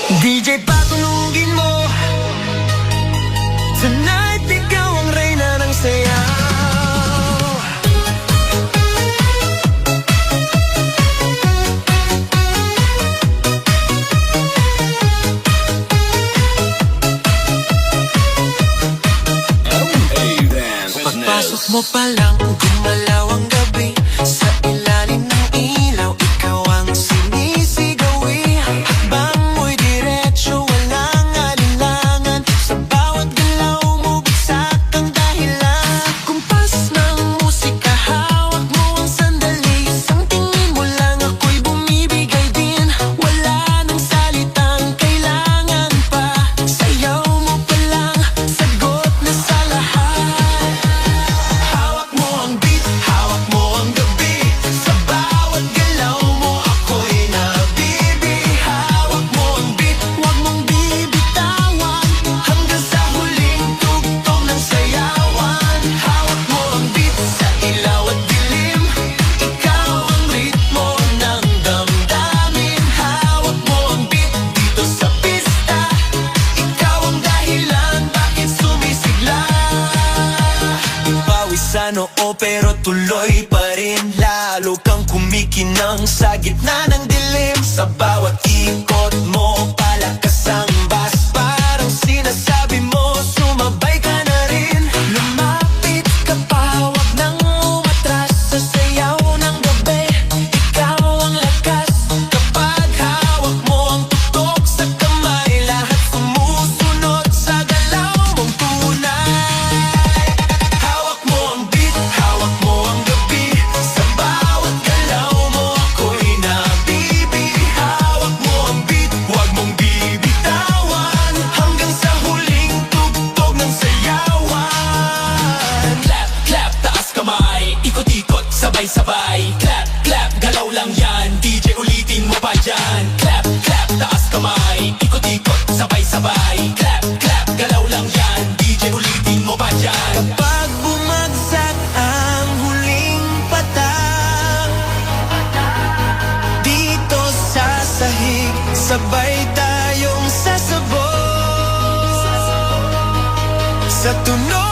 DJ patunugin mo, tonight ikaw ang reyna ng sayaw. Pagpasok mo pa lang, gumalaw ang gabi. Sa ilalim ng ilaw, ikaw ang sinisigawi. Hakbang mo'y diretso, walang alinlangan. Sa bawat galaw mo, bagsak ang dahilan. Kumpas ng musika, hawak mo ang sandali. Isang tingin mo lang, ako'y bumibigay din. Wala nang salitang kailangan pa. Sayaw mo pa lang, sagot na sa lahat. Hawak mo ang beat, hawak mo ang gabi. Sa bawat galaw mo, ako'y nabibi. Hawak mo ang beat, huwag mong bibitawan. Hanggang sa huling tugtog ng sayawan. Hawak mo ang beat, sa ilaw at dilim. Ikaw ang ritmo ng damdamin. Hawak mo ang beat, dito sa pista. Ikaw ang dahilan, bakit sumisigla. Pawis sa noo pero tuloy pa rin. Lalo kang kumikinang sa gitna ng dilim. Sa bawat ikot mo, palakas ang bass. Parang sinasabi mo, sumabay ka na rin. Lumapit ka pa, wag nang umatras. Sa sayaw ng gabi, ikaw ang lakas. Kapag hawak mo ang tutok sa kamay, lahat sumusunod sa galaw mong tunay. Hawak mo ang beat, hawak mo ang gabi. Sa bawat galaw mo, ako'y nabibi. Hawak mo ang beat, huwag mong bibitawan. Hanggang sa huling tugtog ng sayawan. Clap, clap, taas kamay. Ikot-ikot, sabay-sabay. Clap, clap, galaw lang yan. DJ ulitin mo pa dyan. Clap, clap, taas kamay. Ikot-ikot, sabay-sabay. Clap, clap, galaw lang yan. DJ ulitin mo pa dyan. Pag bumagsak ang huling patak, dito sa sahig, sabay tayong sasabog. Sa tunog